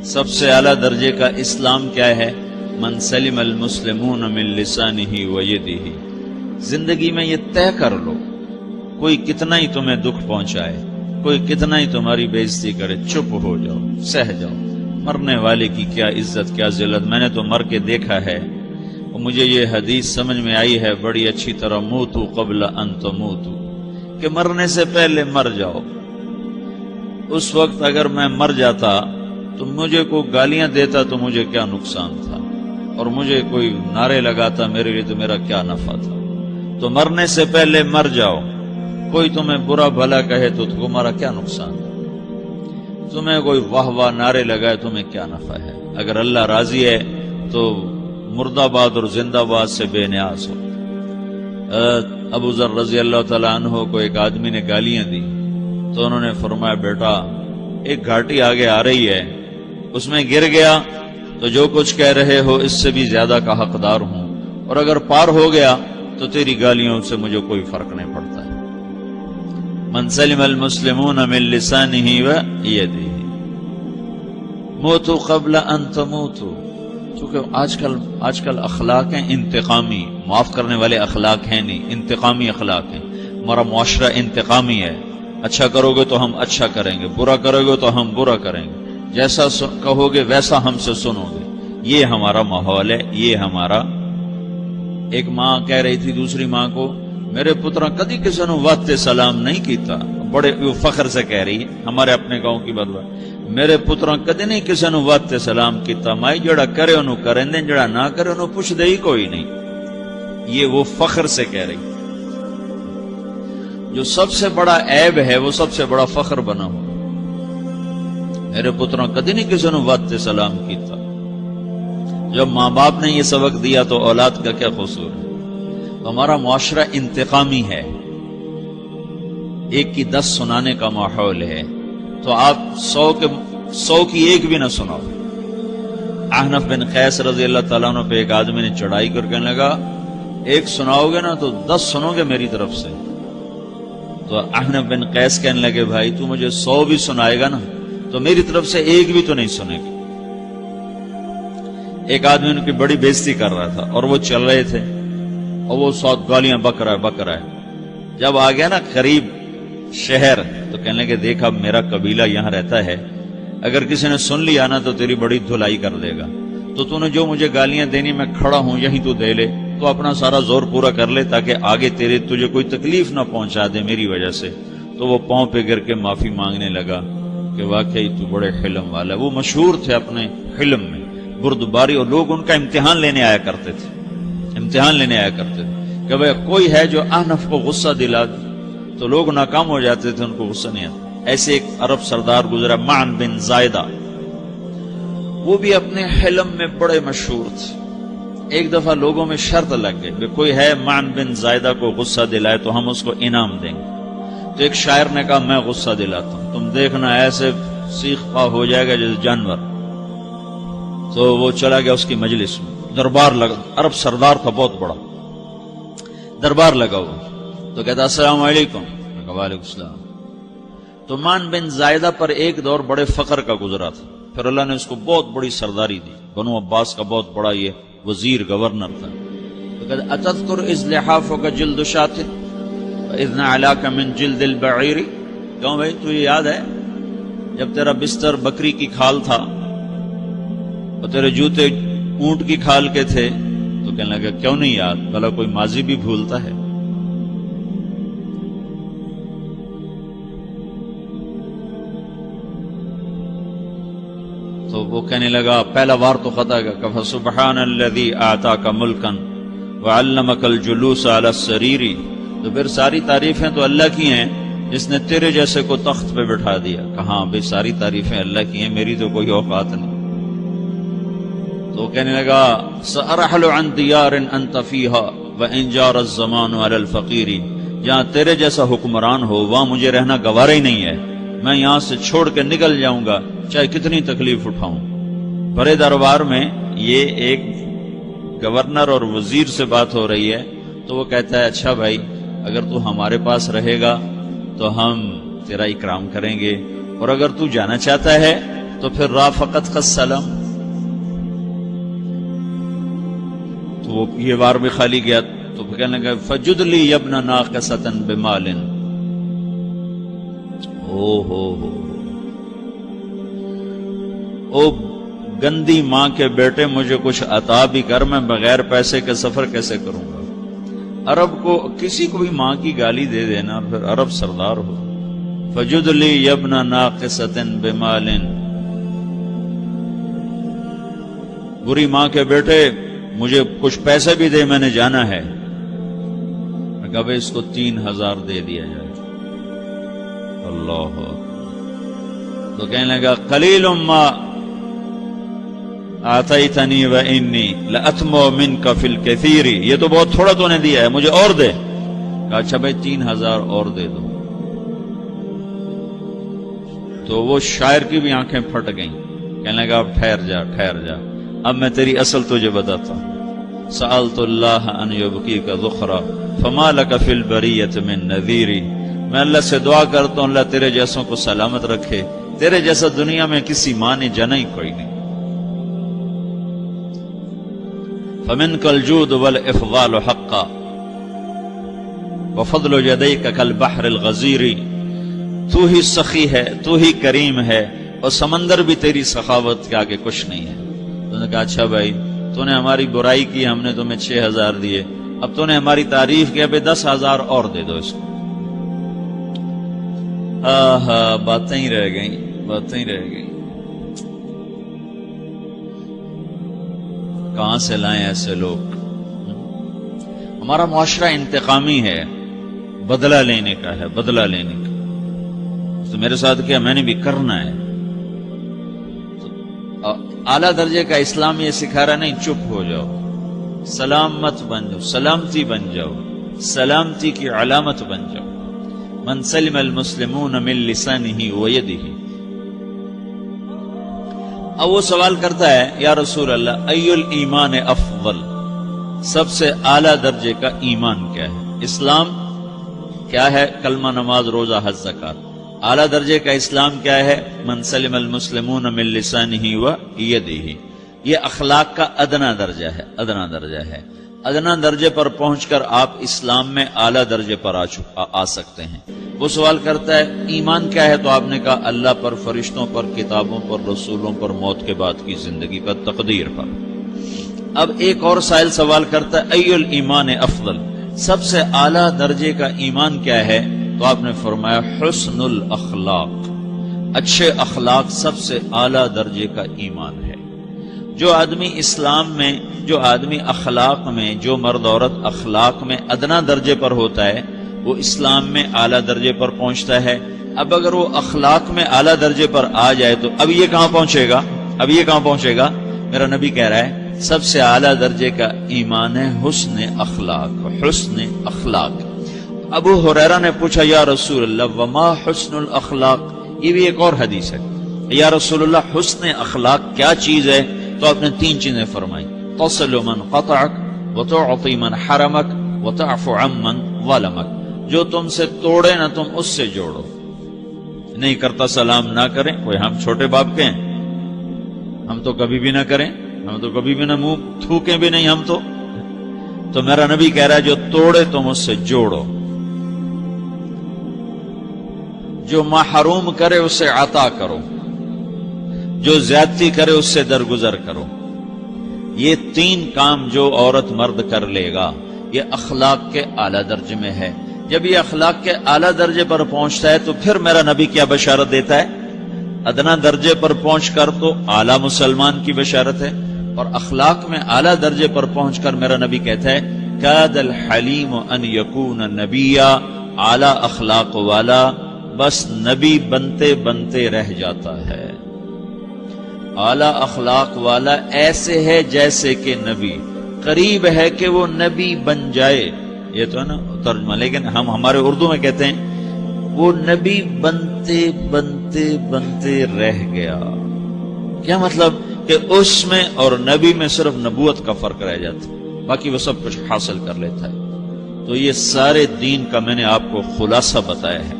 سب سے اعلیٰ درجے کا اسلام کیا ہے؟ من سلم المسلمون من لسانہ و یدہ۔ زندگی میں یہ طے کر لو، کوئی کتنا ہی تمہیں دکھ پہنچائے، کوئی کتنا ہی تمہاری بےعزتی کرے، چپ ہو جاؤ، سہ جاؤ۔ مرنے والے کی کیا عزت، کیا ذلت، میں نے تو مر کے دیکھا ہے، اور مجھے یہ حدیث سمجھ میں آئی ہے بڑی اچھی طرح، موتو قبل ان تموتو، کہ مرنے سے پہلے مر جاؤ۔ اس وقت اگر میں مر جاتا تو مجھے کوئی گالیاں دیتا تو مجھے کیا نقصان تھا، اور مجھے کوئی نعرے لگاتا میرے لیے تو میرا کیا نفع تھا۔ تو مرنے سے پہلے مر جاؤ، کوئی تمہیں برا بھلا کہے تو تمہارا کیا نقصان ہے، تمہیں کوئی واہ واہ نعرے لگائے تمہیں کیا نفع ہے۔ اگر اللہ راضی ہے تو مرد آباد اور زندہ آباد سے بے نیاز ہو۔ ابو ذر رضی اللہ تعالیٰ عنہ کو ایک آدمی نے گالیاں دی تو انہوں نے فرمایا، بیٹا ایک گھاٹی آگے آ رہی ہے، اس میں گر گیا تو جو کچھ کہہ رہے ہو اس سے بھی زیادہ کا حقدار ہوں، اور اگر پار ہو گیا تو تیری گالیوں سے مجھے کوئی فرق نہیں پڑتا ہے۔ من سلم المسلمون من لسانہ و یدہ موتوا قبل ان تموتوا۔ چونکہ آج کل اخلاق ہیں انتقامی، معاف کرنے والے اخلاق ہیں نہیں، انتقامی اخلاق ہیں۔ ہمارا معاشرہ انتقامی ہے، اچھا کرو گے تو ہم اچھا کریں گے، برا کرو گے تو ہم برا کریں گے، جیسا کہو گے ویسا ہم سے سنو گے۔ یہ ہمارا ماحول ہے، یہ ہمارا۔ ایک ماں کہہ رہی تھی دوسری ماں کو، میرے پترا کدی کسی نے واسطے سلام نہیں کیتا، بڑے فخر سے کہہ رہی ہے، ہمارے اپنے گاؤں کی بات، میرے پترا کدی نہیں کسی نے واسطے سلام کیتا، مائی جڑا کرے انہوں کریں دیں، جڑا نہ کرے انہوں پوچھ دے ہی کوئی نہیں۔ یہ وہ فخر سے کہہ رہی، جو سب سے بڑا عیب ہے وہ سب سے بڑا فخر بنا ہو۔ میرے پترا کدی نہیں کسی نے واسطے سلام کیتا۔ جب ماں باپ نے یہ سبق دیا تو اولاد کا کیا قصور ہے؟ ہمارا معاشرہ انتقامی ہے، ایک کی 10 سنانے کا ماحول ہے، تو آپ 100 کی ایک بھی نہ سناؤ۔ احنف بن قیس رضی اللہ تعالیٰ عنہ پہ ایک آدمی نے چڑھائی کر کہنے لگا، ایک سناؤ گے نا تو 10 سنو گے میری طرف سے۔ تو احنف بن قیس کہنے لگے، بھائی تو مجھے 100 بھی سنائے گا نا تو میری طرف سے ایک بھی تو نہیں سنے گی۔ ایک آدمی ان کی بڑی بےزتی کر رہا تھا اور وہ چل رہے تھے، اور وہ 100 گالیاں بک رہا ہے۔ جب آ گیا نا قریب شہر تو کہنے لگے، دیکھ اب میرا قبیلہ یہاں رہتا ہے، اگر کسی نے سن لیا نا تو تیری بڑی دھلائی کر دے گا، تو نے جو مجھے گالیاں دینی میں کھڑا ہوں یہیں تو دے لے، تو اپنا سارا زور پورا کر لے تاکہ آگے تجھے کوئی تکلیف نہ پہنچا دے میری وجہ سے۔ تو وہ پاؤں پہ گر کے معافی مانگنے لگا کہ واقعی تو بڑے حلم والا ہے۔ وہ مشہور تھے اپنے حلم میں، بردباری، اور لوگ ان کا امتحان لینے آیا کرتے تھے کہ بھئی کوئی ہے جو احنف کو غصہ دلا دے، تو لوگ ناکام ہو جاتے تھے، ان کو غصہ نہیں آتا۔ ایسے ایک عرب سردار گزرا، معن بن زائدہ، وہ بھی اپنے حلم میں بڑے مشہور تھے۔ ایک دفعہ لوگوں میں شرط لگ گئی کہ کوئی ہے معن بن زائدہ کو غصہ دلائے تو ہم اس کو انعام دیں گے۔ تو ایک شاعر نے کہا، میں غصہ دلاتا ہوں، تم دیکھنا ایسے سیخ پا ہو جائے گا جیسے جانور۔ تو وہ چلا گیا اس کی مجلس میں، دربار لگا، عرب سردار تھا بہت بڑا، دربار لگا ہوا، تو کہتا السلام علیکم، وعلیکم السلام۔ تو معن بن زائدہ پر ایک دور بڑے فقر کا گزرا تھا، پھر اللہ نے اس کو بہت بڑی سرداری دی، بنو عباس کا بہت بڑا یہ وزیر گورنر تھا۔ تو کہتا اتذکر اذ لحافک جلد شاۃ واذ نعلاک من جلد البعیر، کیوں بھائی تو یہ یاد ہے جب تیرا بستر بکری کی کھال تھا اور تیرے جوتے اونٹ کی کھال کے تھے؟ تو کہنے لگا کیوں نہیں یاد، بھلا کوئی ماضی بھی بھولتا ہے؟ تو وہ کہنے لگا پہلا وار تو خطا کا، فسبحان الذی اعطاک ملکا وعلمک الجلوس علی السریر۔ تو پھر ساری تعریفیں تو اللہ کی ہیں جس نے تیرے جیسے کو تخت پہ بٹھا دیا۔ کہاں بھئی ساری تعریفیں اللہ کی ہیں، میری تو کوئی اوقات نہیں۔ تو کہنے لگا سأرحل عن دیار انت فیہا وان جار الزمان علی الفقیر، جہاں تیرے جیسا حکمران ہو وہاں مجھے رہنا گوارا ہی نہیں ہے، میں یہاں سے چھوڑ کے نکل جاؤں گا چاہے کتنی تکلیف اٹھاؤں۔ بڑے دربار میں یہ ایک گورنر اور وزیر سے بات ہو رہی ہے، تو وہ کہتا ہے اچھا بھائی اگر تو ہمارے پاس رہے گا تو ہم تیرا اکرام کریں گے، اور اگر تو جانا چاہتا ہے تو پھر رافقت کا السلام، تو وہ یہ بار بھی خالی گیا تو کہنے لگا فجد لی ابن ناقصۃ بمال، او گندی ماں کے بیٹے مجھے کچھ عطا بھی کر، میں بغیر پیسے کے سفر کیسے کروں گا؟ عرب کو کسی کو بھی ماں کی گالی دے دینا پھر عرب سردار ہو. فجد لی ابن ناقصۃ بمال، بری ماں کے بیٹے مجھے کچھ پیسے بھی دے، میں نے جانا ہے. میں کہا بھائی اس کو 3000 دے دیا جائے. اللہ تو کہنے لگا قلیل ما آتیتنی و انی لأطمع منک فی الکثیر، یہ تو بہت تھوڑا تو نے دیا ہے، مجھے اور دے. کہا اچھا بھائی 3000 اور دے دو. تو وہ شاعر کی بھی آنکھیں پھٹ گئیں. کہنے لگا اب ٹھہر جا ٹھہر جا، اب میں تیری اصل تجھے بتاتا ہوں. سألت اللہ ان یبکیک ذخرا فما لک فی البریۃ من نذیر، میں اللہ سے دعا کرتا ہوں اللہ تیرے جیسوں کو سلامت رکھے، تیرے جیسا دنیا میں کسی ماں نے جنا ہی کوئی نہیں. فمنک الجود والافضال حقا وفضل یدیک کالبحر الغزیر، تو ہی سخی ہے، تو ہی کریم ہے، اور سمندر بھی تیری سخاوت کے آگے کچھ نہیں ہے. تو نے کہا اچھا بھائی تو نے ہماری برائی کی، ہم نے تمہیں 6000 دیے، اب تو نے ہماری تعریف کی، اب 10,000 اور دے دو اس کو. باتیں ہی رہ گئیں، باتیں ہی رہ گئیں. کہاں سے لائیں ایسے لوگ؟ ہمارا معاشرہ انتقامی ہے، بدلہ لینے کا ہے، بدلہ لینے کا. تو میرے ساتھ کیا میں نے بھی کرنا ہے. اعلیٰ درجے کا اسلام یہ سکھا رہا نہیں چپ ہو جاؤ، سلام مت بن جاؤ، سلامتی بن جاؤ، سلامتی کی علامت بن جاؤ. من سلم المسلمون من لسانہ ویدہ. اب وہ سوال کرتا ہے یا رسول اللہ ای الایمان افضل، سب سے اعلیٰ درجے کا ایمان کیا ہے؟ اسلام کیا ہے؟ کلمہ، نماز، روزہ، حج، زکات. اعلیٰ درجے کا اسلام کیا ہے؟ من سلم المسلمون من لسانہ و یدہ. یہ اخلاق کا ادنا درجہ ہے، ادنا درجہ ہے. ادنا درجے پر پہنچ کر آپ اسلام میں اعلیٰ درجے پر آ سکتے ہیں. وہ سوال کرتا ہے ایمان کیا ہے؟ تو آپ نے کہا اللہ پر، فرشتوں پر، کتابوں پر، رسولوں پر، موت کے بعد کی زندگی پر، تقدیر پر. اب ایک اور سائل سوال کرتا ہے ای الایمان افضل، سب سے اعلیٰ درجے کا ایمان کیا ہے؟ تو آپ نے فرمایا حسن الاخلاق، اچھے اخلاق سب سے اعلیٰ درجے کا ایمان ہے. جو آدمی اسلام میں، جو آدمی اخلاق میں، جو مرد عورت اخلاق میں ادنا درجے پر ہوتا ہے وہ اسلام میں اعلیٰ درجے پر پہنچتا ہے. اب اگر وہ اخلاق میں اعلیٰ درجے پر آ جائے تو اب یہ کہاں پہنچے گا؟ اب یہ کہاں پہنچے گا؟ میرا نبی کہہ رہا ہے سب سے اعلیٰ درجے کا ایمان ہے حسن اخلاق، حسن اخلاق. ابو ہریرہ نے پوچھا یا رسول اللہ وما حسن الاخلاق، یہ بھی ایک اور حدیث ہے. یا رسول اللہ حسن اخلاق کیا چیز ہے؟ تو آپ نے 3 چیزیں فرمائی، تصل من قطعک وتعطی من حرمک وتعفو عمن ظلمک. جو تم سے توڑے نہ تم اس سے جوڑو. نہیں کرتا سلام نہ کریں، کوئی ہم چھوٹے باپ کے ہیں، ہم تو کبھی بھی نہ کریں، ہم تو کبھی بھی نہ منہ تھوکیں بھی نہیں ہم تو میرا نبی کہہ رہا ہے جو توڑے تم اس سے جوڑو، جو محروم کرے اسے عطا کرو، جو زیادتی کرے اس سے درگزر کرو. یہ 3 کام جو عورت مرد کر لے گا یہ اخلاق کے اعلیٰ درجے میں ہے. جب یہ اخلاق کے اعلیٰ درجے پر پہنچتا ہے تو پھر میرا نبی کیا بشارت دیتا ہے؟ ادنا درجے پر پہنچ کر تو اعلیٰ مسلمان کی بشارت ہے، اور اخلاق میں اعلیٰ درجے پر پہنچ کر میرا نبی کہتا ہے کاد الحلیم ان یکون نبیا، اعلیٰ اخلاق والا بس نبی بنتے بنتے رہ جاتا ہے. اعلیٰ اخلاق والا ایسے ہے جیسے کہ نبی، قریب ہے کہ وہ نبی بن جائے. یہ تو ہے نا ترجمہ، لیکن ہم ہمارے اردو میں کہتے ہیں وہ نبی بنتے بنتے بنتے رہ گیا. کیا مطلب؟ کہ اس میں اور نبی میں صرف نبوت کا فرق رہ جاتا، باقی وہ سب کچھ حاصل کر لیتا ہے. تو یہ سارے دین کا میں نے آپ کو خلاصہ بتایا ہے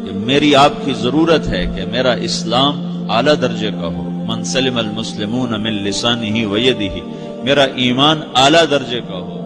کہ میری آپ کی ضرورت ہے کہ میرا اسلام اعلیٰ درجے کا ہو، من سلم المسلمون من لسانہ و یدہ، میرا ایمان اعلیٰ درجے کا ہو،